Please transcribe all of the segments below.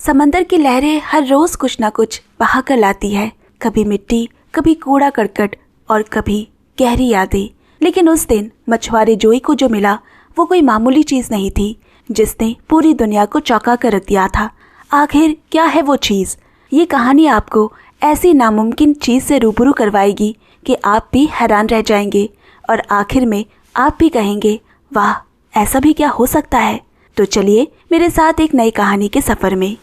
समंदर की लहरें हर रोज कुछ ना कुछ बहा कर लाती है, कभी मिट्टी, कभी कूड़ा करकट और कभी गहरी यादें। लेकिन उस दिन मछुआरे जोई को जो मिला वो कोई मामूली चीज नहीं थी, जिसने पूरी दुनिया को चौंका कर रख दिया था। आखिर क्या है वो चीज? ये कहानी आपको ऐसी नामुमकिन चीज से रूबरू करवाएगी कि आप भी हैरान रह जाएंगे और आखिर में आप भी कहेंगे, वाह, ऐसा भी क्या हो सकता है। तो चलिए मेरे साथ एक नई कहानी के सफर में।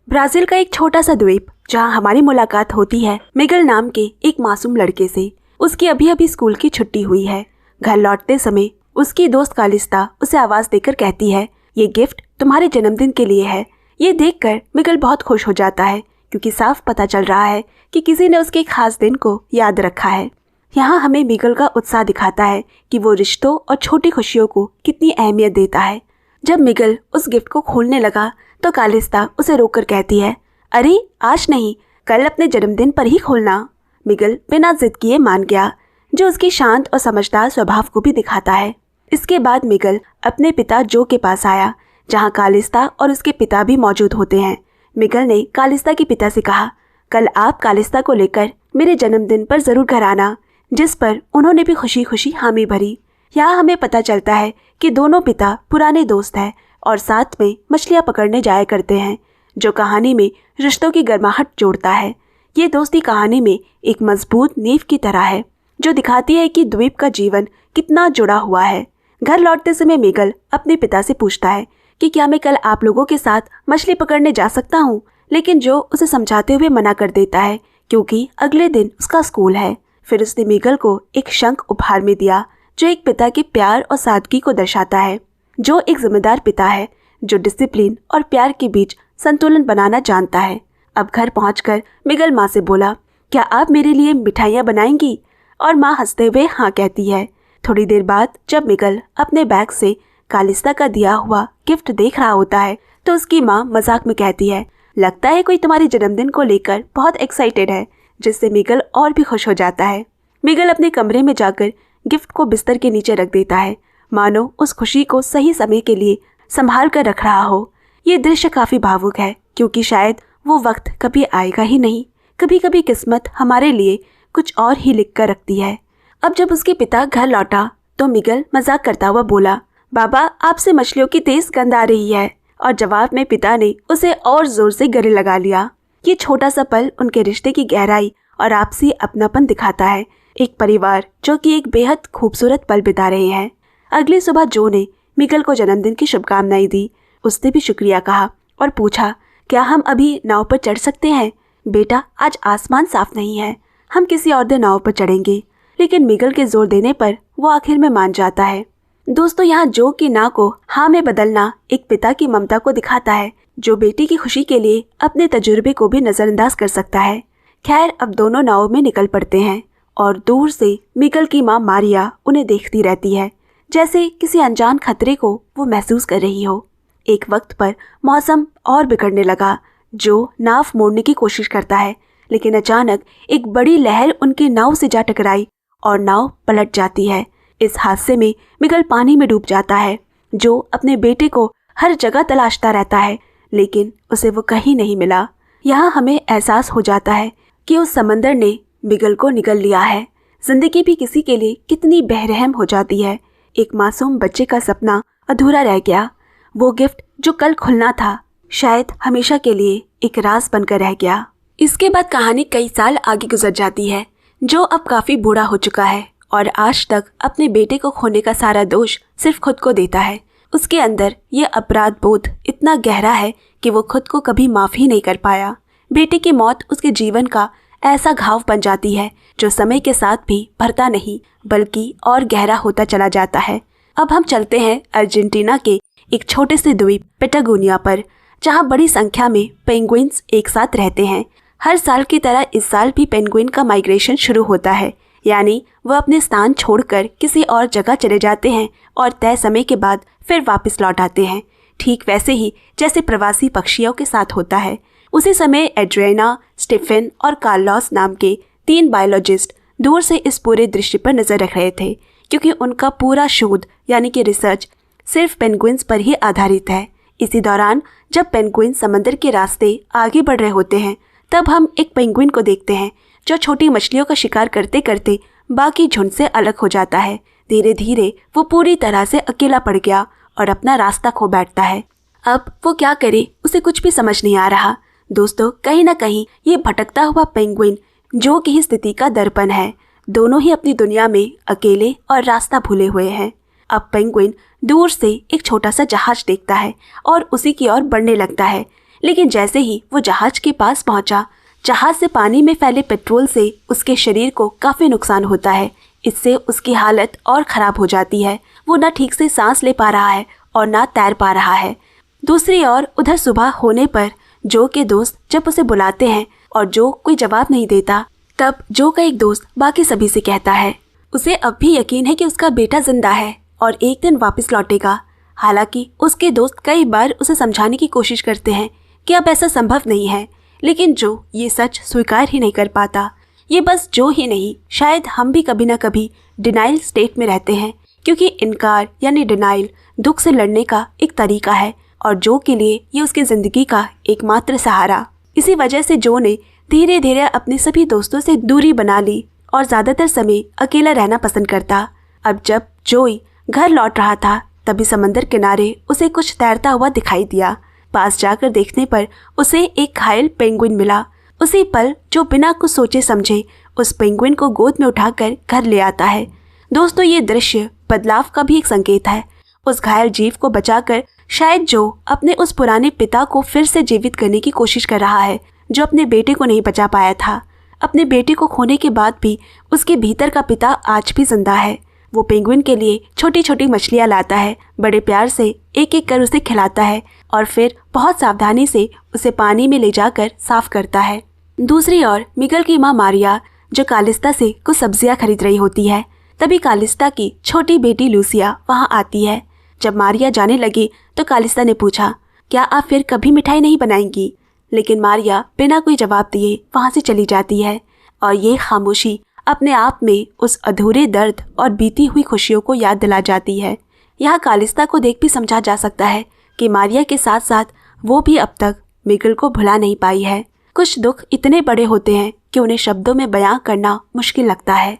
ब्राजील का एक छोटा सा द्वीप जहां हमारी मुलाकात होती है मिगल नाम के एक मासूम लड़के से। उसकी अभी अभी स्कूल की छुट्टी हुई है। घर लौटते समय उसकी दोस्त कालिस्ता उसे आवाज देकर कहती है, ये गिफ्ट तुम्हारे जन्मदिन के लिए है। ये देखकर मिगल बहुत खुश हो जाता है, क्योंकि साफ पता चल रहा है कि किसी ने उसके खास दिन को याद रखा है। यहाँ हमें मिगल का उत्साह दिखाता है कि वो रिश्तों और छोटी खुशियों को कितनी अहमियत देता है। जब मिगल उस गिफ्ट को खोलने लगा तो कालिस्ता उसे रोककर कहती है, अरे आज नहीं, कल अपने जन्मदिन पर ही खोलना। मिगल बिना जिद किए मान गया, जो उसकी शांत और समझदार स्वभाव को भी दिखाता है। इसके बाद मिगल अपने पिता जो के पास आया, जहाँ कालिस्ता और उसके पिता भी मौजूद होते हैं। मिगल ने कालिस्ता के पिता से कहा, कल आप कालिस्ता को लेकर मेरे जन्मदिन पर जरूर घर आना, जिस पर उन्होंने भी खुशी खुशी हामी भरी। यहाँ हमें पता चलता है कि दोनों पिता पुराने दोस्त हैं और साथ में मछलियाँ पकड़ने जाया करते हैं, जो कहानी में रिश्तों की गर्माहट जोड़ता है। ये दोस्ती कहानी में एक मजबूत नींव की तरह है, जो दिखाती है कि द्वीप का जीवन कितना जुड़ा हुआ है। घर लौटते समय मिगल अपने पिता से पूछता है कि क्या मैं कल आप लोगों के साथ मछली पकड़ने जा सकता हूँ, लेकिन जो उसे समझाते हुए मना कर देता है, क्योंकि अगले दिन उसका स्कूल है। फिर उसने मिगल को एक शंख उपहार में दिया, जो एक पिता के प्यार और सादगी को दर्शाता है, जो एक जिम्मेदार पिता है, जो डिसिप्लिन और प्यार के बीच संतुलन बनाना जानता है। अब घर पहुंचकर मिगल माँ से बोला, क्या आप मेरे लिए मिठाइयाँ बनाएंगी? और माँ हंसते हुए हाँ कहती है। थोड़ी देर बाद जब मिगल अपने बैग से कालिस्ता का दिया हुआ गिफ्ट देख रहा होता है, तो उसकी माँ मजाक में कहती है, लगता है कोई तुम्हारे जन्मदिन को लेकर बहुत एक्साइटेड है, जिससे मिगल और भी खुश हो जाता है। मिगल अपने कमरे में जाकर गिफ्ट को बिस्तर के नीचे रख देता है, मानो उस खुशी को सही समय के लिए संभाल कर रख रहा हो। ये दृश्य काफी भावुक है, क्योंकि शायद वो वक्त कभी आएगा ही नहीं। कभी कभी किस्मत हमारे लिए कुछ और ही लिख कर रखती है। अब जब उसके पिता घर लौटा तो मिगल मजाक करता हुआ बोला, बाबा, आपसे मछलियों की तेज गंध आ रही है। और जवाब में पिता ने उसे और जोर से गले लगा लिया। ये छोटा सा पल उनके रिश्ते की गहराई और आपसी अपनापन दिखाता है। एक परिवार जो कि एक बेहद खूबसूरत पल बिता रहे हैं। अगली सुबह जो ने मिगल को जन्मदिन की शुभकामनाएं दी। उसने भी शुक्रिया कहा और पूछा, क्या हम अभी नाव पर चढ़ सकते हैं? बेटा, आज आसमान साफ नहीं है, हम किसी और दिन नाव पर चढ़ेंगे। लेकिन मिगल के जोर देने पर वो आखिर में मान जाता है। दोस्तों, यहाँ जो की ना को हाँ में बदलना एक पिता की ममता को दिखाता है, जो बेटी की खुशी के लिए अपने तजुर्बे को भी नजरअंदाज कर सकता है। खैर, अब दोनों नाव में निकल पड़ते हैं और दूर से मिगल की माँ मारिया उन्हें देखती रहती है, जैसे किसी अनजान खतरे को वो महसूस कर रही हो। एक वक्त पर मौसम और बिगड़ने लगा। जो नाव मोड़ने की कोशिश करता है, लेकिन अचानक एक बड़ी लहर उनकी नाव से जा टकराई और नाव पलट जाती है। इस हादसे में मिगल पानी में डूब जाता है, जो अपने बेटे को हर जगह तलाशता रहता है, लेकिन उसे वो कहीं नहीं मिला। यहाँ हमें एहसास हो जाता है कि उस समंदर ने मिगल को निगल लिया है। जिंदगी भी किसी के लिए कितनी बेरहम हो जाती है। एक मासूम बच्चे का सपना अधूरा रह गया। वो गिफ्ट जो कल खुलना था, शायद हमेशा के लिए एक राज बनकर रह गया। इसके बाद कहानी कई साल आगे गुजर जाती है। जो अब काफी बूढ़ा हो चुका है और आज तक अपने बेटे को खोने का सारा दोष सिर्फ खुद को देता है। उसके अंदर ये अपराध बोध इतना गहरा है कि वो खुद को कभी माफ ही नहीं कर पाया। बेटे की मौत उसके जीवन का ऐसा घाव बन जाती है, जो समय के साथ भी भरता नहीं, बल्कि और गहरा होता चला जाता है। अब हम चलते हैं अर्जेंटीना के एक छोटे से द्वीप पेटागोनिया पर, जहाँ बड़ी संख्या में पेंगुइन्स एक साथ रहते हैं। हर साल की तरह इस साल भी पेंगुइन का माइग्रेशन शुरू होता है, यानी वह अपने स्थान छोड़कर किसी और जगह चले जाते हैं और तय समय के बाद फिर वापस लौट आते हैं। ठीक वैसे ही जैसे प्रवासी पक्षियों के साथ होता है। उसी समय एड्रियाना, स्टीफन और कार्लोस नाम के 3 बायोलॉजिस्ट दूर से इस पूरे दृश्य पर नजर रख रहे थे, क्योंकि उनका पूरा शोध यानी कि रिसर्च सिर्फ पेंगुइन्स पर ही आधारित है। इसी दौरान जब पेंगुइन समंदर के रास्ते आगे बढ़ रहे होते हैं तब हम एक पेंगुइन को देखते हैं जो छोटी मछलियों का शिकार करते करते बाकी झुंड से अलग हो जाता है। धीरे धीरे वो पूरी तरह से अकेला पड़ गया और अपना रास्ता खो बैठता है। अब वो क्या करे, उसे कुछ भी समझ नहीं आ रहा। दोस्तों, कहीं ना कहीं ये भटकता हुआ पेंगुइन जो की स्थिति का दर्पण है। दोनों ही अपनी दुनिया में अकेले और रास्ता भूले हुए हैं। अब पेंगुइन दूर से एक छोटा सा जहाज देखता है और उसी की ओर बढ़ने लगता है। लेकिन जैसे ही वो जहाज के पास पहुंचा, जहाज से पानी में फैले पेट्रोल से उसके शरीर को काफी नुकसान होता है। इससे उसकी हालत और खराब हो जाती है। वो ना ठीक से सांस ले पा रहा है और ना तैर पा रहा है। दूसरी ओर उधर सुबह होने पर जो के दोस्त जब उसे बुलाते हैं और जो कोई जवाब नहीं देता, तब जो का एक दोस्त बाकी सभी से कहता है उसे अब भी यकीन है कि उसका बेटा जिंदा है और एक दिन वापस लौटेगा। हालांकि उसके दोस्त कई बार उसे समझाने की कोशिश करते हैं कि अब ऐसा संभव नहीं है, लेकिन जो ये सच स्वीकार ही नहीं कर पाता। ये बस जो ही नहीं, शायद हम भी कभी ना कभी डिनाइल स्टेट में रहते हैं, क्योंकि इनकार यानी डिनाइल दुख से लड़ने का एक तरीका है और जो के लिए ये उसकी ज़िंदगी का एकमात्र सहारा। इसी वजह से जो ने धीरे धीरे अपने सभी दोस्तों से दूरी बना ली और ज़्यादातर समय अकेला रहना पसंद करता। अब जब जोई घर लौट रहा था तभी समंदर किनारे उसे कुछ तैरता हुआ दिखाई दिया। पास जाकर देखने पर उसे एक घायल पेंगुइन मिला। उसी पल जो बिना कुछ सोचे समझे उस पेंगुइन को गोद में उठाकर घर ले आता है। दोस्तों, ये दृश्य बदलाव का भी एक संकेत है। उस घायल जीव को बचाकर शायद जो अपने उस पुराने पिता को फिर से जीवित करने की कोशिश कर रहा है, जो अपने बेटे को नहीं बचा पाया था। अपने बेटे को खोने के बाद भी उसके भीतर का पिता आज भी जिंदा है। वो पेंगुइन के लिए छोटी छोटी मछलियाँ लाता है, बड़े प्यार से एक एक कर उसे खिलाता है और फिर बहुत सावधानी से उसे पानी में ले जाकर साफ करता है। दूसरी ओर मिगल की माँ मारिया जो कालिस्ता से कुछ सब्जियां खरीद रही होती है, तभी कालिस्ता की छोटी बेटी लूसिया वहाँ आती है। जब मारिया जाने लगी तो कालिस्ता ने पूछा, क्या आप फिर कभी मिठाई नहीं बनाएंगी? लेकिन मारिया बिना कोई जवाब दिए वहाँ से चली जाती है और ये खामोशी अपने आप में उस अधूरे दर्द और बीती हुई खुशियों को याद दिला जाती है। यहाँ कालिस्ता को देख भी समझा जा सकता है कि मारिया के साथ साथ वो भी अब तक मिगल को भुला नहीं पाई है। कुछ दुख इतने बड़े होते हैं कि उन्हें शब्दों में बयां करना मुश्किल लगता है।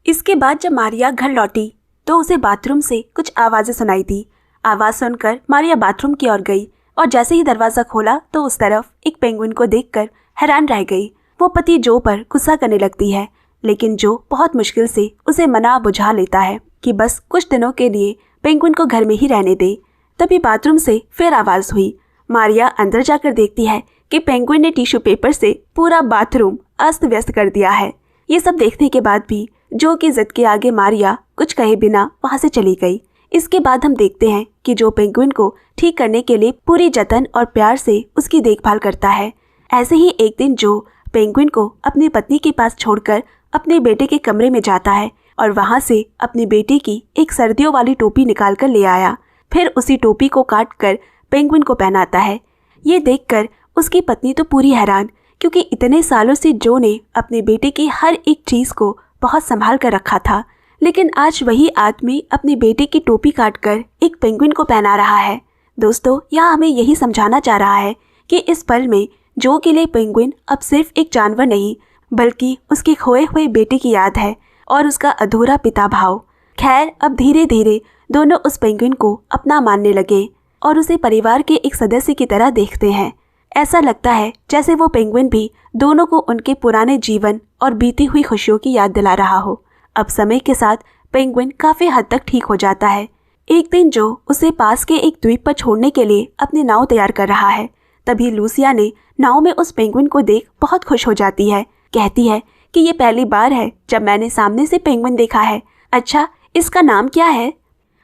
इसके बाद जब मारिया घर लौटी तो उसे बाथरूम से कुछ आवाज़ें सुनाई दी। आवाज़ सुनकर मारिया बाथरूम की ओर गई और जैसे ही दरवाज़ा खोला तो उस तरफ एक पेंगुइन को देखकर हैरान रह गई। वो पति जो पर गुस्सा करने लगती है, लेकिन जो बहुत मुश्किल से उसे मना बुझा लेता है कि बस कुछ दिनों के लिए पेंगुइन को घर में ही रहने दे। तभी बाथरूम से फिर आवाज़ हुई। मारिया अंदर जाकर देखती है कि पेंगुइन ने टिश्यू पेपर से पूरा बाथरूम अस्त व्यस्त कर दिया है। ये सब देखने के बाद भी जो की जिद के आगे मारिया कुछ कहे बिना वहाँ से चली गई। इसके बाद हम देखते हैं कि जो पेंगुइन को ठीक करने के लिए पूरी जतन और प्यार से उसकी देखभाल करता है। ऐसे ही एक दिन जो पेंगुइन को अपनी पत्नी के पास छोड़कर अपने बेटे के कमरे में जाता है और वहाँ से अपनी बेटी की एक सर्दियों वाली टोपी निकाल कर ले आया। फिर उसी टोपी को काट कर पेंगुइन को पहनाता है। ये देखकर उसकी पत्नी तो पूरी हैरान, क्योंकि इतने सालों से जो ने अपने बेटे की हर एक चीज़ को बहुत संभाल कर रखा था, लेकिन आज वही आदमी अपने बेटे की टोपी काटकर एक पेंगुइन को पहना रहा है। दोस्तों, यहाँ हमें यही समझाना चाह रहा है कि इस पल में जो के लिए पेंगुइन अब सिर्फ एक जानवर नहीं बल्कि उसके खोए हुए बेटे की याद है और उसका अधूरा पिता भाव। खैर, अब धीरे धीरे दोनों उस पेंगुइन को अपना मानने लगे और उसे परिवार के एक सदस्य की तरह देखते हैं। ऐसा लगता है जैसे वो पेंगुइन भी दोनों को उनके पुराने जीवन और बीती हुई खुशियों की याद दिला रहा हो। अब समय के साथ पेंगुइन काफ़ी हद तक ठीक हो जाता है। एक दिन जो उसे पास के एक द्वीप पर छोड़ने के लिए अपनी नाव तैयार कर रहा है, तभी लूसिया ने नाव में उस पेंगुइन को देख बहुत खुश हो जाती है। कहती है कि ये पहली बार है जब मैंने सामने से पेंगुइन देखा है। अच्छा, इसका नाम क्या है?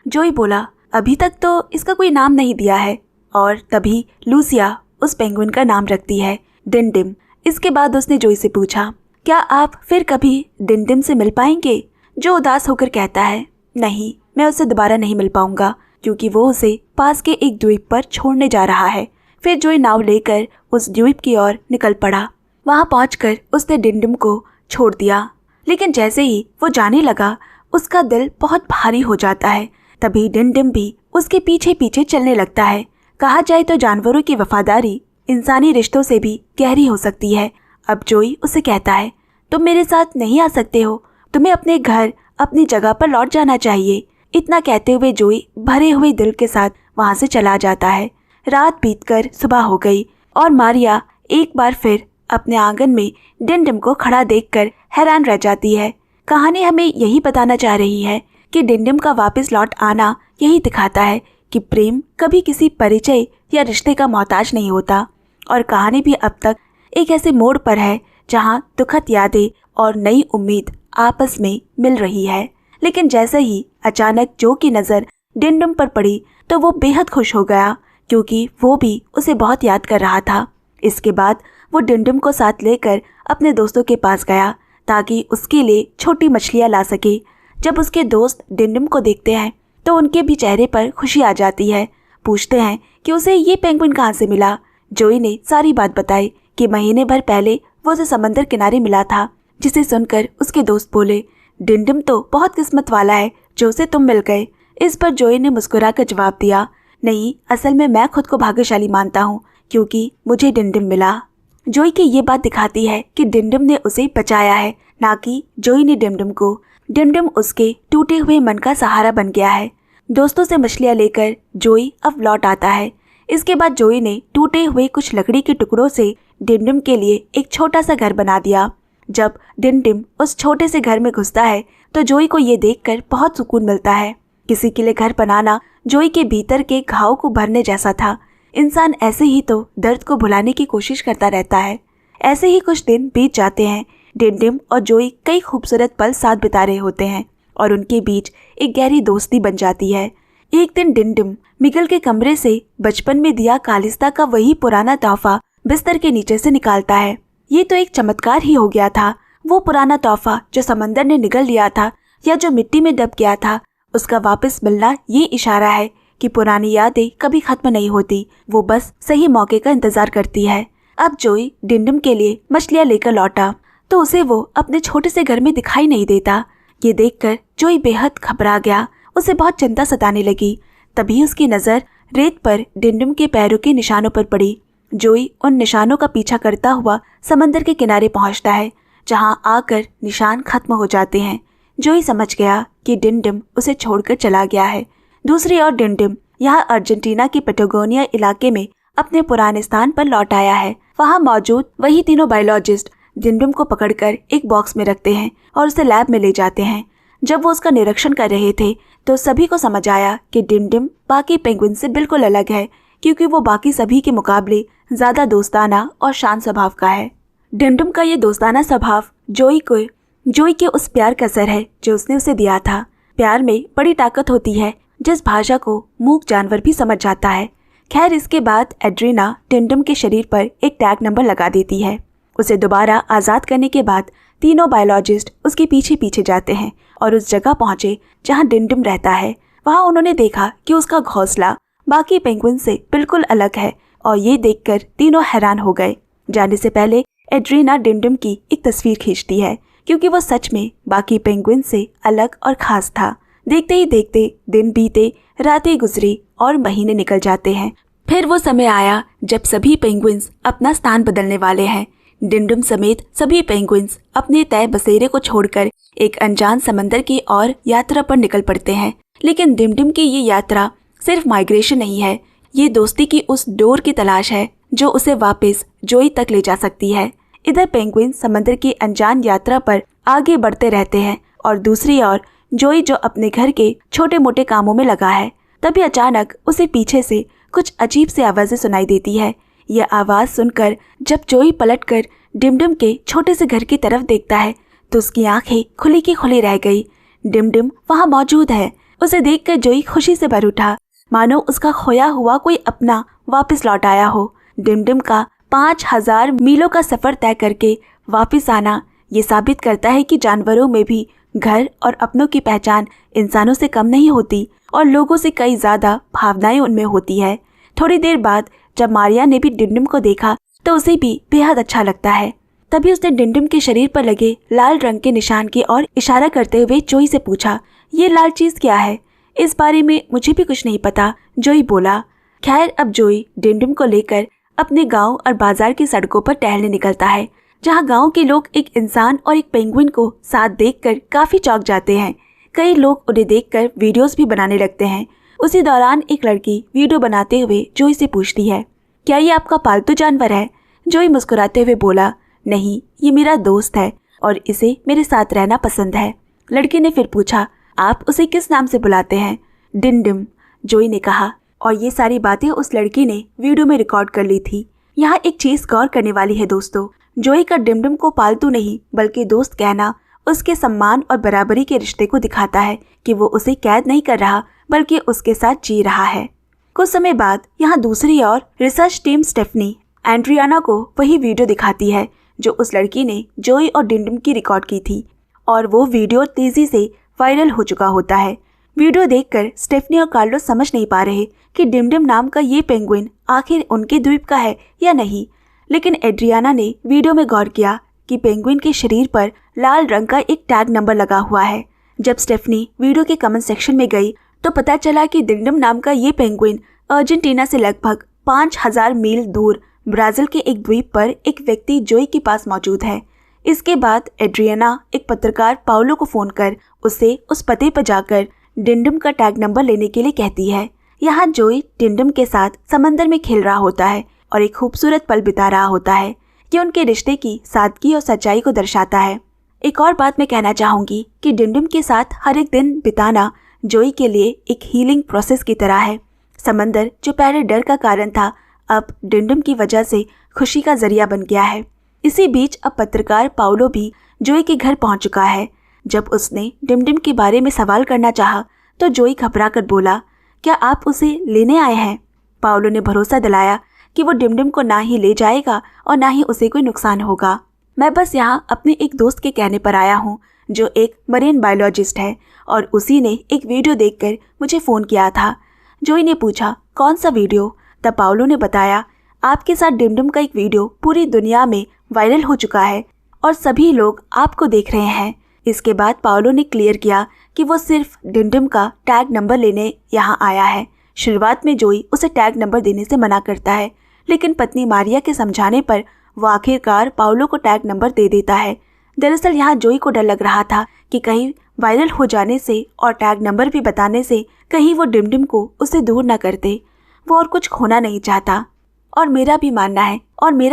जोई बोला, अभी तक तो इसका कोई नाम नहीं दिया है। और तभी लूसिया उस पेंगुइन का नाम रखती है डिनडिम। इसके बाद उसने जोई से पूछा, क्या आप फिर कभी डिनडिम से मिल पाएंगे? जो उदास होकर कहता है, नहीं, मैं उससे दोबारा नहीं मिल पाऊंगा, क्योंकि वो उसे पास के एक द्वीप पर छोड़ने जा रहा है। फिर जोई नाव लेकर उस द्वीप की ओर निकल पड़ा। वहाँ पहुंचकर उसने डिनडिम को छोड़ दिया, लेकिन जैसे ही वो जाने लगा उसका दिल बहुत भारी हो जाता है। तभी डिनडिम भी उसके पीछे पीछे चलने लगता है। कहा जाए तो जानवरों की वफादारी इंसानी रिश्तों से भी गहरी हो सकती है। अब जोई उसे कहता है, तुम मेरे साथ नहीं आ सकते हो, तुम्हें अपने घर अपनी जगह पर लौट जाना चाहिए। इतना कहते हुए जोई भरे हुए दिल के साथ वहां से चला जाता है। रात बीतकर सुबह हो गई और मारिया एक बार फिर अपने आंगन में डिंडम को खड़ा देखकर हैरान रह जाती है। कहानी हमें यही बताना चाह रही है कि डिंडम का वापस लौट आना यही दिखाता है कि प्रेम कभी किसी परिचय या रिश्ते का मोहताज नहीं होता। और कहानी भी अब तक एक ऐसे मोड़ पर है जहां दुखद यादें और नई उम्मीद आपस में मिल रही है। लेकिन जैसे ही अचानक जो की नज़र डिंडम पर पड़ी तो वो बेहद खुश हो गया, क्योंकि वो भी उसे बहुत याद कर रहा था। इसके बाद वो डिंडम को साथ लेकर अपने दोस्तों के पास गया ताकि उसके लिए छोटी मछलियाँ ला सके। जब उसके दोस्त डिंडम को देखते हैं तो उनके भी चेहरे पर खुशी आ जाती है। पूछते हैं कि उसे ये पेंगुइन कहाँ से मिला। जोई ने सारी बात बताई कि महीने भर पहले वो उसे समंदर किनारे मिला था, जिसे सुनकर उसके दोस्त बोले, डिंडम तो बहुत किस्मत वाला है जो उसे तुम मिल गए। इस पर जोई ने मुस्कुराकर जवाब दिया, नहीं, असल में मैं खुद को भाग्यशाली मानता हूँ क्योंकि मुझे डिंडम मिला। जोई की ये बात दिखाती है कि डिंडम ने उसे बचाया है, ना कि जोई ने डिंडम को। डिंडम उसके टूटे हुए मन का सहारा बन गया है। दोस्तों से मछलियाँ लेकर जोई अब लौट आता है। इसके बाद जोई ने टूटे हुए कुछ लकड़ी के टुकड़ों से डिंडम के लिए एक छोटा सा घर बना दिया। जब डिंडम उस छोटे से घर में घुसता है तो जोई को ये देखकर बहुत सुकून मिलता है। किसी के लिए घर बनाना जोई के भीतर के घाव को भरने जैसा था। इंसान ऐसे ही तो दर्द को भुलाने की कोशिश करता रहता है। ऐसे ही कुछ दिन बीत जाते हैं। डिंडम और जोई कई खूबसूरत पल साथ बिता रहे होते हैं और उनके बीच एक गहरी दोस्ती बन जाती है। एक दिन डिंडम मिगल के कमरे से बचपन में दिया कालिस्ता का वही पुराना तोहफा बिस्तर के नीचे से निकालता है। ये तो एक चमत्कार ही हो गया था। वो पुराना तोहफा जो समंदर ने निगल लिया था या जो मिट्टी में दब गया था, उसका वापस मिलना ये इशारा है कि पुरानी यादें कभी खत्म नहीं होती, वो बस सही मौके का इंतजार करती है। अब जोई डिंडम के लिए मछलियाँ लेकर लौटा तो उसे वो अपने छोटे से घर में दिखाई नहीं देता। ये देखकर जोई बेहद घबरा गया। उसे बहुत चिंता सताने लगी। तभी उसकी नज़र रेत पर डिंडम के पैरों के निशानों पर पड़ी। जोई उन निशानों का पीछा करता हुआ समंदर के किनारे पहुंचता है, जहां आकर निशान खत्म हो जाते हैं। जोई समझ गया कि डिंडम उसे छोड़कर चला गया है। दूसरी ओर डिंडम यहाँ अर्जेंटीना के पेटागोनिया इलाके में अपने पुराने स्थान पर लौट आया है। वहाँ मौजूद वही तीनों बायोलॉजिस्ट डिंडम को पकड़कर एक बॉक्स में रखते हैं और उसे लैब में ले जाते हैं। जब वो उसका निरीक्षण कर रहे थे तो सभी को समझ आया कि डिंडम बाकी पेंगुइन से बिल्कुल अलग है, क्योंकि वो बाकी सभी के मुकाबले ज़्यादा दोस्ताना और शांत स्वभाव का है। डिंडम का ये दोस्ताना स्वभाव जोई के उस प्यार का असर है जो उसने उसे दिया था। प्यार में बड़ी ताकत होती है जिस भाषा को मूक जानवर भी समझ जाता है। खैर, इसके बाद एड्रीना डिंडम के शरीर पर एक टैग नंबर लगा देती है। उसे दोबारा आज़ाद करने के बाद तीनों बायोलॉजिस्ट उसके पीछे पीछे जाते हैं और उस जगह पहुंचे जहां डिंडम रहता है। वहां उन्होंने देखा कि उसका घोंसला बाकी पेंगुइन से बिल्कुल अलग है और ये देखकर तीनों हैरान हो गए। जाने से पहले एड्रीना डिंडम की एक तस्वीर खींचती है, क्योंकि वो सच में बाकी पेंगुइन से अलग और ख़ास था। देखते ही देखते दिन बीते, रातें गुजरी और महीने निकल जाते हैं। फिर वो समय आया जब सभी पेंगुइन्स अपना स्थान बदलने वाले हैं। डिंडम समेत सभी पेंगुइन्स अपने तय बसेरे को छोड़कर एक अनजान समंदर की ओर यात्रा पर निकल पड़ते हैं। लेकिन डिंडम की ये यात्रा सिर्फ माइग्रेशन नहीं है, ये दोस्ती की उस डोर की तलाश है जो उसे वापस जोई तक ले जा सकती है। इधर पेंगुइन समंदर की अनजान यात्रा पर आगे बढ़ते रहते हैं और दूसरी ओर जोई जो अपने घर के छोटे मोटे कामों में लगा है। तभी अचानक उसे पीछे से कुछ अजीब सी आवाज़ें सुनाई देती है। यह आवाज़ सुनकर जब जोई पलटकर डिमडिम के छोटे से घर की तरफ देखता है तो उसकी आंखें खुली की खुली रह गई। डिमडिम वहाँ मौजूद है। उसे देखकर जोई खुशी से भर उठा, मानो उसका खोया हुआ कोई अपना वापस लौट आया हो। डिमडिम का 5000 मीलों का सफ़र तय करके वापस आना ये साबित करता है कि जानवरों में भी घर और अपनों की पहचान इंसानों से कम नहीं होती और लोगों से कई ज़्यादा भावनाएं उनमें होती है। थोड़ी देर बाद जब मारिया ने भी डिमडिम को देखा तो उसे भी बेहद अच्छा लगता है। तभी उसने डिमडिम के शरीर पर लगे लाल रंग के निशान की ओर इशारा करते हुए जोई से पूछा, ये लाल चीज़ क्या है? इस बारे में मुझे भी कुछ नहीं पता, जोई बोला। खैर अब जोई डिमडिम को लेकर अपने गांव और बाजार की सड़कों पर टहलने निकलता है, जहां गांव के लोग एक इंसान और एक पेंगुइन को साथ देखकर काफी चौंक जाते हैं। कई लोग उन्हें देखकर वीडियोस भी बनाने लगते हैं। उसी दौरान एक लड़की वीडियो बनाते हुए जोई से पूछती है, क्या ये आपका पालतू जानवर है? जोई मुस्कुराते हुए बोला, नहीं, ये मेरा दोस्त है और इसे मेरे साथ रहना पसंद है। लड़की ने फिर पूछा, आप उसे किस नाम से बुलाते हैं? डिमडिम, जोई ने कहा। और ये सारी बातें उस लड़की ने वीडियो में रिकॉर्ड कर ली थी। यहाँ एक चीज गौर करने वाली है दोस्तों, जोई का डिमडिम को पालतू नहीं बल्कि दोस्त कहना उसके सम्मान और बराबरी के रिश्ते को दिखाता है कि वो उसे कैद नहीं कर रहा बल्कि उसके साथ जी रहा है। कुछ समय बाद यहाँ दूसरी ओर रिसर्च टीम स्टेफनी एंड्रियाना को वही वीडियो दिखाती है जो उस लड़की ने जोई और डिमडिम की रिकॉर्ड की थी, और वो वीडियो तेजी से वायरल हो चुका होता है। वीडियो देखकर स्टेफनी और कार्लोस समझ नहीं पा रहे कि डिमडिम नाम का ये पेंगुइन आखिर उनके द्वीप का है या नहीं, लेकिन एड्रियाना ने वीडियो में गौर किया कि पेंगुइन के शरीर पर लाल रंग का एक टैग नंबर लगा हुआ है। जब स्टेफनी वीडियो के कमेंट सेक्शन में गई तो पता चला कि डिमडिम नाम का ये पेंगुइन अर्जेंटीना से लगभग 5000 मील दूर ब्राजील के एक द्वीप पर एक व्यक्ति जोई के पास मौजूद है। इसके बाद एड्रियाना एक पत्रकार पाउलो को फोन कर उसे उस पते पर जाकर डिमडिम का टैग नंबर लेने के लिए कहती है। यहाँ जोई डिमडिम के साथ समंदर में खेल रहा होता है और एक खूबसूरत पल बिता रहा होता है। ये उनके रिश्ते की सादगी और सच्चाई को दर्शाता है। एक और बात मैं कहना चाहूंगी कि डिमडिम के साथ हर एक दिन बिताना जोई के लिए एक हीलिंग प्रोसेस की तरह है। समंदर जो पहले डर का कारण था, अब डिमडिम की वजह से खुशी का जरिया बन गया है। इसी बीच अब पत्रकार पाउलो भी जोई के घर पहुंच चुका है। जब उसने डिमडिम के बारे में सवाल करना चाहा तो जोई घबरा कर बोला, क्या आप उसे लेने आए हैं? पाउलो ने भरोसा दिलाया कि वो डिमडिम को ना ही ले जाएगा और ना ही उसे कोई नुकसान होगा। मैं बस यहाँ अपने एक दोस्त के कहने पर आया हूँ जो एक मरीन बायोलॉजिस्ट है और उसी ने एक वीडियो देखकर मुझे फ़ोन किया था। जोई ने पूछा, कौन सा वीडियो? तब पाउलो ने बताया, आपके साथ डिमडिम का एक वीडियो पूरी दुनिया में वायरल हो चुका है और सभी लोग आपको देख रहे हैं। इसके बाद पाउलो ने क्लियर किया कि वो सिर्फ डिमडिम का टैग नंबर लेने यहाँ आया है। शुरुआत में जोई उसे टैग नंबर देने से मना करता है, लेकिन पत्नी मारिया के समझाने पर वो आखिरकार पाउलो को टैग नंबर दे देता है। दरअसल यहाँ जोई को डर लग रहा था कि कहीं वायरल हो जाने से और टैग नंबर भी बताने से कहीं वो डिमडिम को उससे दूर न कर दे। वो और कुछ खोना नहीं चाहता। और मेरा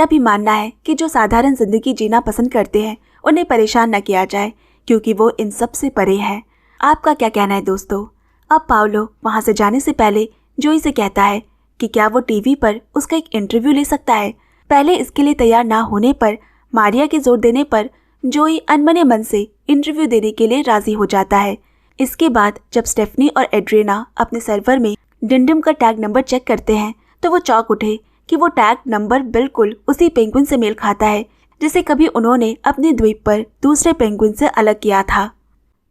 भी मानना है कि जो साधारण जिंदगी जीना पसंद करते हैं उन्हें परेशान न किया जाए, क्योंकि वो इन सब से परे है। आपका क्या कहना है दोस्तों? अब पाउलो वहाँ से जाने से पहले जोई से कहता है कि क्या वो टीवी पर उसका एक इंटरव्यू ले सकता है। पहले इसके लिए तैयार ना होने पर मारिया के जोर देने पर जोई अनमने मन से इंटरव्यू देने के लिए राजी हो जाता है। इसके बाद जब स्टेफनी और एड्रियाना अपने सर्वर में डिमडिम का टैग नंबर चेक करते हैं तो वो चौंक उठे कि वो टैग नंबर बिल्कुल उसी पेंगुइन से मेल खाता है जिसे कभी उन्होंने अपने द्वीप पर दूसरे पेंगुइन से अलग किया था।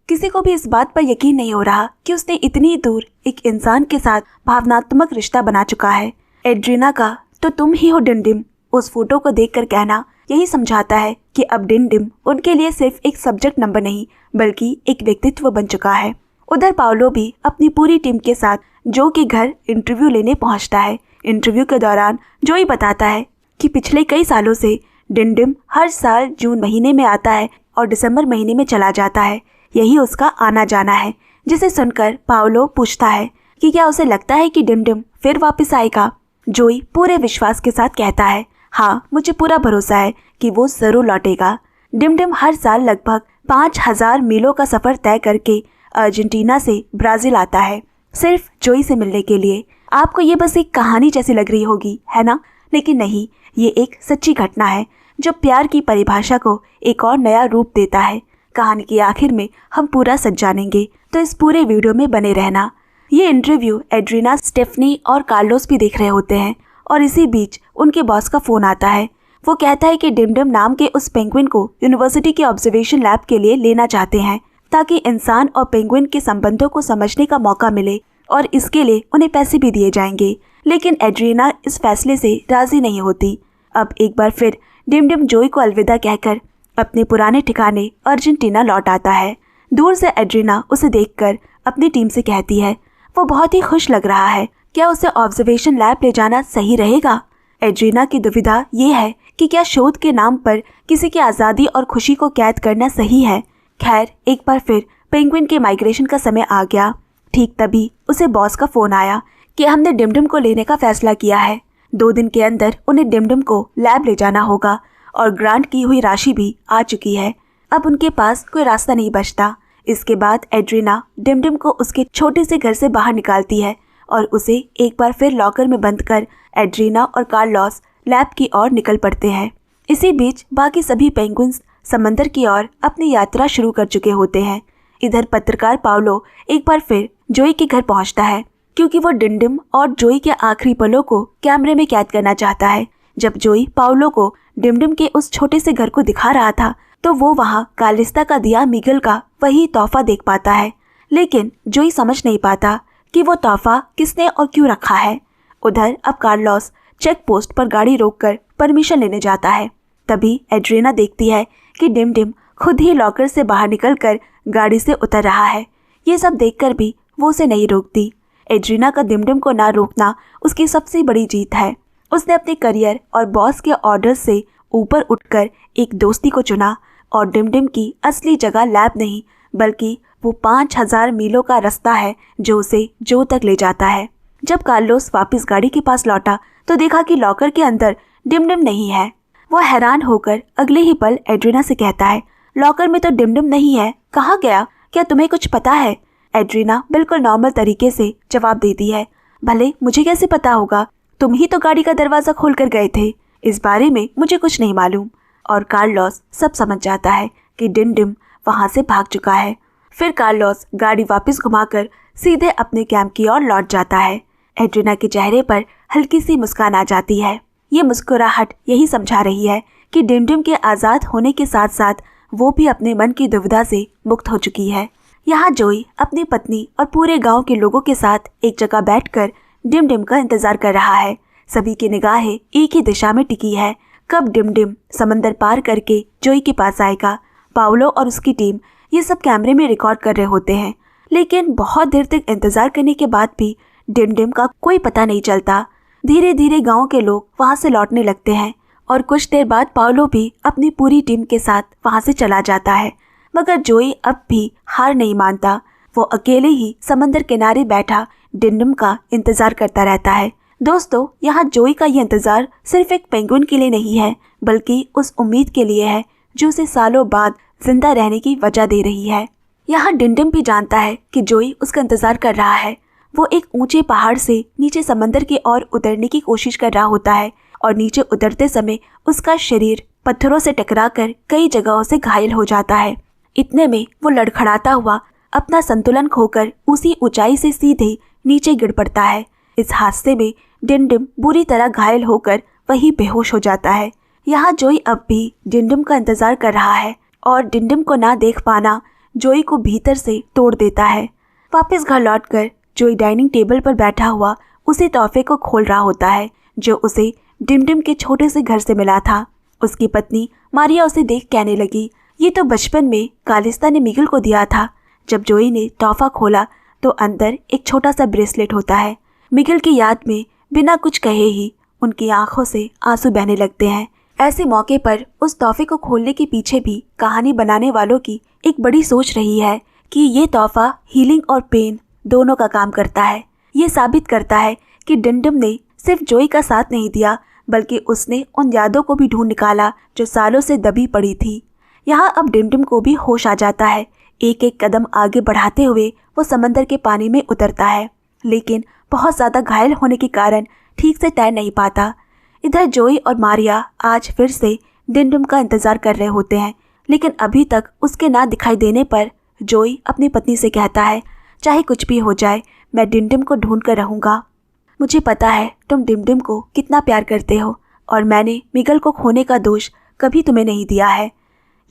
किसी को भी इस बात पर यकीन नहीं हो रहा कि उसने इतनी दूर एक इंसान के साथ भावनात्मक रिश्ता बना चुका है। एड्रियाना का तो तुम ही हो डिमडिम उस फोटो को देखकर कहना यही समझाता है कि अब डिमडिम उनके लिए सिर्फ एक सब्जेक्ट नंबर नहीं बल्कि एक व्यक्तित्व बन चुका है। उधर पाउलो भी अपनी पूरी टीम के साथ जो के घर इंटरव्यू लेने पहुंचता है। इंटरव्यू के दौरान जोई बताता है कि पिछले कई सालों से डिमडिम हर साल जून महीने में आता है और दिसंबर महीने में चला जाता है। यही उसका आना जाना है। जिसे सुनकर पाउलो पूछता है कि क्या उसे लगता है कि डिमडिम फिर वापस आएगा। जोई पूरे विश्वास के साथ कहता है, हाँ, मुझे पूरा भरोसा है कि वो जरूर लौटेगा। डिमडिम हर साल लगभग 5000 मीलों का सफर तय करके अर्जेंटीना से ब्राजील आता है सिर्फ जोई से मिलने के लिए। आपको ये बस एक कहानी जैसी लग रही होगी, है ना? लेकिन नहीं, ये एक सच्ची घटना है जो प्यार की परिभाषा को एक और नया रूप देता है। कहानी के आखिर में हम पूरा सच जानेंगे, तो इस पूरे वीडियो में बने रहना। ये इंटरव्यू एड्रियाना, स्टेफनी और कार्लोस भी देख रहे होते हैं और इसी बीच उनके बॉस का फोन आता है। वो कहता है कि डिमडिम नाम के उस पेंगुइन को यूनिवर्सिटी के ऑब्जर्वेशन लैब के लिए लेना चाहते हैं ताकि इंसान और पेंगुइन के संबंधों को समझने का मौका मिले और इसके लिए उन्हें पैसे भी दिए जाएंगे। लेकिन एड्रियाना इस फैसले से राजी नहीं होती। अब एक बार फिर डिमडिम जोई को अलविदा कहकर अपने पुराने ठिकाने अर्जेंटीना लौट आता है। दूर से एड्रियाना उसे देखकर अपनी टीम से कहती है, वो बहुत ही खुश लग रहा है। क्या उसे ऑब्जर्वेशन लैब ले जाना सही रहेगा? एड्रीना की दुविधा ये है कि क्या शोध के नाम पर किसी की आज़ादी और खुशी को कैद करना सही है। खैर, एक बार फिर पेंगुइन के माइग्रेशन का समय आ गया। ठीक तभी उसे बॉस का फ़ोन आया कि हमने डिमडिम को लेने का फैसला किया है। 2 दिन के अंदर उन्हें डिमडिम को लैब ले जाना होगा और ग्रांट की हुई राशि भी आ चुकी है। अब उनके पास कोई रास्ता नहीं बचता। इसके बाद एड्रीना डिमडिम को उसके छोटे से घर से बाहर निकालती है और उसे एक बार फिर लॉकर में बंद कर एड्रीना और कार्लोस लैब की ओर निकल पड़ते हैं। इसी बीच बाकी सभी पेंगुइन्स समंदर की ओर अपनी यात्रा शुरू कर चुके होते हैं। इधर पत्रकार पाउलो एक बार फिर जोई के घर पहुंचता है क्योंकि वो डिमडिम और जोई के आखिरी पलों को कैमरे में कैद करना चाहता है। जब जोई पाउलो को डिमडिम के उस छोटे से घर को दिखा रहा था तो वो वहाँ कालिस्ता का दिया मिगल का वही तोहफा देख पाता है, लेकिन जोई समझ नहीं पाता कि वो तोहफा किसने और क्यों रखा है। उधर अब कार्लोस चेक पोस्ट पर गाड़ी रोककर परमिशन लेने जाता है। तभी एड्रीना देखती है कि डिमडिम खुद ही लॉकर से बाहर निकलकर गाड़ी से उतर रहा है। ये सब देखकर भी वो उसे नहीं रोकती। एड्रीना का डिमडिम को ना रोकना उसकी सबसे बड़ी जीत है। उसने अपने करियर और बॉस के ऑर्डर से ऊपर उठकर एक दोस्ती को चुना और डिमडिम की असली जगह लैब नहीं बल्कि वो 5000 मीलों का रास्ता है जो उसे जो तक ले जाता है। जब कार्लोस वापस गाड़ी के पास लौटा तो देखा कि लॉकर के अंदर डिमडिम नहीं है। वो हैरान होकर अगले ही पल एड्रीना से कहता है, लॉकर में तो डिमडिम नहीं है, कहाँ गया? क्या तुम्हें कुछ पता है? एड्रीना बिल्कुल नॉर्मल तरीके से जवाब देती है, भले मुझे कैसे पता होगा, तुम ही तो गाड़ी का दरवाज़ा खोल कर गए थे, इस बारे में मुझे कुछ नहीं मालूम। और कार्लोस सब समझ जाता है कि डिमडिम वहाँ से भाग चुका है। फिर कार्लोस गाड़ी वापस घुमाकर सीधे अपने कैंप की ओर लौट जाता है। एड्रीना के चेहरे पर हल्की सी मुस्कान आ जाती है। ये मुस्कुराहट यही समझा रही है कि डिमडिम के आज़ाद होने के साथ साथ वो भी अपने मन की दुविधा से मुक्त हो चुकी है। यहाँ जोई अपनी पत्नी और पूरे गांव के लोगों के साथ एक जगह बैठकर डिमडिम का इंतजार कर रहा है। सभी की निगाहें एक ही दिशा में टिकी है, कब डिमडिम समंदर पार करके जोई के पास आएगा। पाउलो और उसकी टीम ये सब कैमरे में रिकॉर्ड कर रहे होते हैं, लेकिन बहुत देर तक इंतजार करने के बाद भी डिमडिम का कोई पता नहीं चलता। धीरे धीरे गांव के लोग वहां से लौटने लगते हैं और कुछ देर बाद पाउलो भी अपनी पूरी टीम के साथ वहां से चला जाता है। मगर जोई अब भी हार नहीं मानता। वो अकेले ही समंदर किनारे बैठा डिमडिम का इंतजार करता रहता है। दोस्तों, यहाँ जोई का ये इंतजार सिर्फ एक पेंगुइन के लिए नहीं है बल्कि उस उम्मीद के लिए है जो उसे सालों बाद जिंदा रहने की वजह दे रही है। यहाँ डिमडिम भी जानता है कि जोई उसका इंतजार कर रहा है। वो एक ऊंचे पहाड़ से नीचे समंदर की ओर उतरने की कोशिश कर रहा होता है और नीचे उतरते समय उसका शरीर पत्थरों से टकराकर कई जगहों से घायल हो जाता है। इतने में वो लड़खड़ाता हुआ अपना संतुलन खोकर उसी ऊंचाई से सीधे नीचे गिर पड़ता है। इस हादसे में डिमडिम बुरी तरह घायल होकर वही बेहोश हो जाता है। यहाँ जोई अब भी डिमडिम का इंतजार कर रहा है और डिमडिम को ना देख पाना जोई को भीतर से तोड़ देता है। वापस घर लौटकर जोई डाइनिंग टेबल पर बैठा हुआ उसी तोहफे को खोल रहा होता है जो उसे डिमडिम के छोटे से घर से मिला था। उसकी पत्नी मारिया उसे देख कहने लगी, ये तो बचपन में कालिस्ता ने मिगल को दिया था। जब जोई ने तोहफा खोला तो अंदर एक छोटा सा ब्रेसलेट होता है। मिगल की याद में बिना कुछ कहे ही उनकी आंखों से आंसू बहने लगते हैं। ऐसे मौके पर उस तोहफे को खोलने के पीछे भी कहानी बनाने वालों की एक बड़ी सोच रही है कि ये तोहफा हीलिंग और पेन दोनों का काम करता है। ये साबित करता है कि डिमडिम ने सिर्फ जोई का साथ नहीं दिया बल्कि उसने उन यादों को भी ढूंढ निकाला जो सालों से दबी पड़ी थी। यहाँ अब डिमडिम को भी होश आ जाता है। एक एक कदम आगे बढ़ाते हुए वो समंदर के पानी में उतरता है, लेकिन बहुत ज़्यादा घायल होने के कारण ठीक से तैर नहीं पाता। इधर जोई और मारिया आज फिर से डिमडिम का इंतज़ार कर रहे होते हैं, लेकिन अभी तक उसके ना दिखाई देने पर जोई अपनी पत्नी से कहता है, चाहे कुछ भी हो जाए मैं डिमडिम को ढूंढ कर रहूँगा। मुझे पता है तुम डिमडिम को कितना प्यार करते हो और मैंने मिगल को खोने का दोष कभी तुम्हें नहीं दिया है।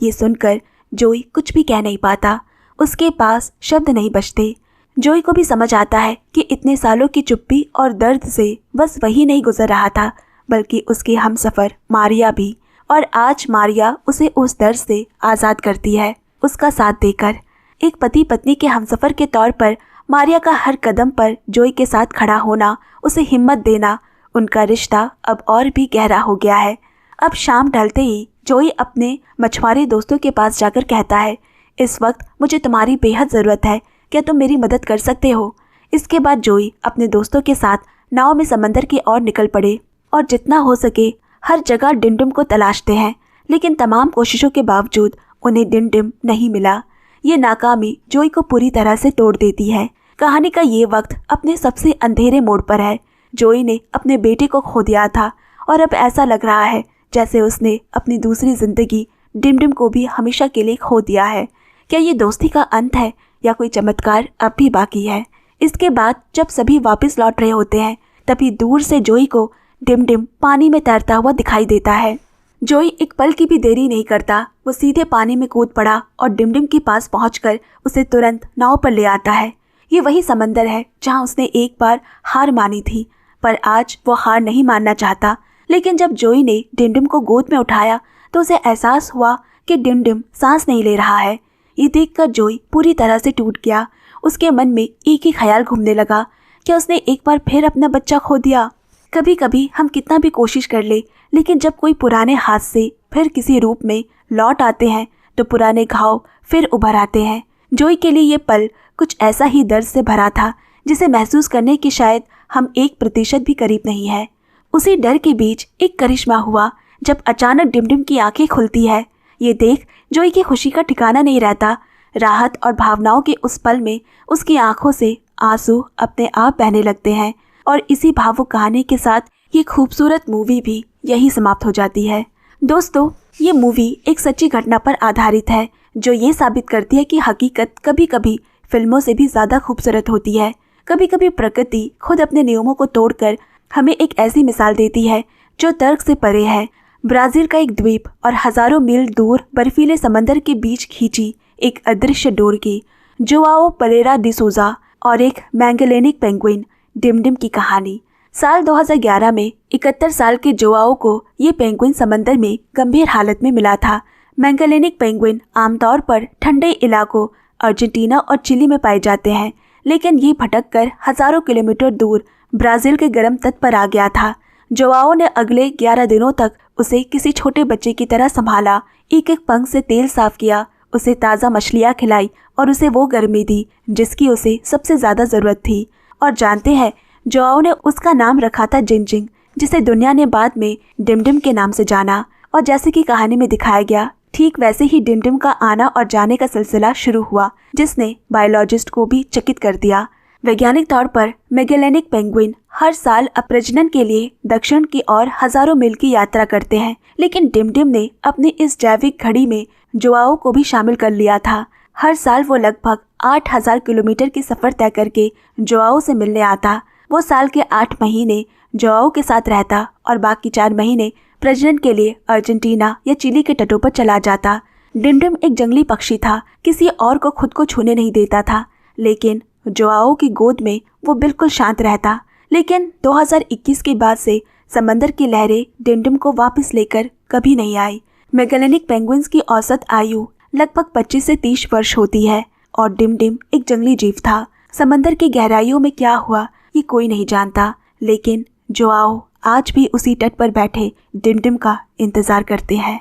ये सुनकर जोई कुछ भी कह नहीं पाता, उसके पास शब्द नहीं बचते। जोई को भी समझ आता है कि इतने सालों की चुप्पी और दर्द से बस वही नहीं गुजर रहा था बल्कि उसकी हमसफ़र मारिया भी, और आज मारिया उसे उस दर्द से आज़ाद करती है उसका साथ देकर। एक पति पत्नी के हमसफ़र के तौर पर मारिया का हर कदम पर जोई के साथ खड़ा होना, उसे हिम्मत देना, उनका रिश्ता अब और भी गहरा हो गया है। अब शाम ढलते ही जोई अपने मछुआरे दोस्तों के पास जाकर कहता है, इस वक्त मुझे तुम्हारी बेहद ज़रूरत है, क्या तुम मेरी मदद कर सकते हो? इसके बाद जोई अपने दोस्तों के साथ नाव में समंदर की ओर निकल पड़े और जितना हो सके हर जगह डिमडिम को तलाशते हैं, लेकिन तमाम कोशिशों के बावजूद उन्हें डिमडिम नहीं मिला। ये नाकामी जोई को पूरी तरह से तोड़ देती है। कहानी का ये वक्त अपने सबसे अंधेरे मोड़ पर है। जोई ने अपने बेटे को खो दिया था और अब ऐसा लग रहा है जैसे उसने अपनी दूसरी जिंदगी डिमडिम को भी हमेशा के लिए खो दिया है। क्या ये दोस्ती का अंत है या कोई चमत्कार अब भी बाकी है? इसके बाद जब सभी वापस लौट रहे होते हैं, तभी दूर से जोई को डिमडिम पानी में तैरता हुआ दिखाई देता है। जोई एक पल की भी देरी नहीं करता, वो सीधे पानी में कूद पड़ा और डिमडिम के पास पहुंचकर उसे तुरंत नाव पर ले आता है। ये वही समंदर है जहां उसने एक बार हार मानी थी, पर आज वो हार नहीं मानना चाहता। लेकिन जब जोई ने डिमडिम को गोद में उठाया तो उसे एहसास हुआ कि डिमडिम सांस नहीं ले रहा है। ये देखकर जोई पूरी तरह से टूट गया। उसके मन में एक ही ख्याल घूमने लगा, क्या उसने एक बार फिर अपना बच्चा खो दिया? कभी कभी हम कितना भी कोशिश कर ले, लेकिन जब कोई पुराने हादसे फिर किसी रूप में लौट आते हैं तो पुराने घाव फिर उभर आते हैं। जोई के लिए ये पल कुछ ऐसा ही दर्द से भरा था जिसे महसूस करने की शायद हम 1% भी करीब नहीं है। उसी डर के बीच एक करिश्मा हुआ जब अचानक डिमडिम की आंखें खुलती है। ये देख जोई की खुशी का ठिकाना नहीं रहता। राहत और भावनाओं के उस पल में उसकी आंखों से आंसू अपने आप बहने लगते हैं और इसी भावुक कहानी के साथ ये खूबसूरत मूवी भी यही समाप्त हो जाती है। दोस्तों, ये मूवी एक सच्ची घटना पर आधारित है जो ये साबित करती है कि हकीकत कभी कभी फिल्मों से भी ज़्यादा खूबसूरत होती है। कभी कभी प्रकृति खुद अपने नियमों को तोड़कर हमें एक ऐसी मिसाल देती है जो तर्क से परे है। ब्राज़ील का एक द्वीप और हज़ारों मील दूर बर्फीले समंदर के बीच खींची एक अदृश्य डोर की जोआओ परेरा डी सूजा और एक मैंगेलेनिक पेंगुइन डिमडिम की कहानी। साल 2011 में 71 साल के जोआओ को ये पेंगुइन समंदर में गंभीर हालत में मिला था। मैंगेलेनिक पेंगुइन आमतौर पर ठंडे इलाकों अर्जेंटीना और चिली में पाए जाते हैं, लेकिन ये भटक कर हज़ारों किलोमीटर दूर ब्राज़ील के गर्म तट पर आ गया था। जोआओ ने अगले 11 दिनों तक उसे किसी छोटे बच्चे की तरह संभाला। एक एक पंख से तेल साफ किया, उसे ताज़ा मछलियाँ खिलाई और उसे वो गर्मी दी जिसकी उसे सबसे ज़्यादा ज़रूरत थी। और जानते हैं, जोआओ ने उसका नाम रखा था जिंजिंग, जिसे दुनिया ने बाद में डिमडिम के नाम से जाना। और जैसे कि कहानी में दिखाया गया, ठीक वैसे ही डिमडिम का आना और जाने का सिलसिला शुरू हुआ, जिसने बायोलॉजिस्ट को भी चकित कर दिया। वैज्ञानिक तौर पर मैगेलेनिक पेंगुइन हर साल प्रजनन के लिए दक्षिण की ओर हजारों मील की यात्रा करते हैं, लेकिन डिमडिम ने अपनी इस जैविक घड़ी में जोआओ को भी शामिल कर लिया था। हर साल वो लगभग 8000 किलोमीटर की सफ़र तय करके जोआओ से मिलने आता। वो साल के 8 महीने जोआओ के साथ रहता और बाकी 4 महीने प्रजनन के लिए अर्जेंटीना या चिली के तटों पर चला जाता। डिमडिम एक जंगली पक्षी था, किसी और को खुद को छूने नहीं देता था, लेकिन जोआओ की गोद में वो बिल्कुल शांत रहता। लेकिन 2021 के बाद से समंदर की लहरें डिमडिम को वापस लेकर कभी नहीं आई। मैगेलेनिक पेंगुइन्स की औसत आयु लगभग 25 से 30 वर्ष होती है और डिमडिम एक जंगली जीव था। समंदर की गहराइयों में क्या हुआ ये कोई नहीं जानता, लेकिन जोआओ आज भी उसी तट पर बैठे डिमडिम का इंतजार करते हैं।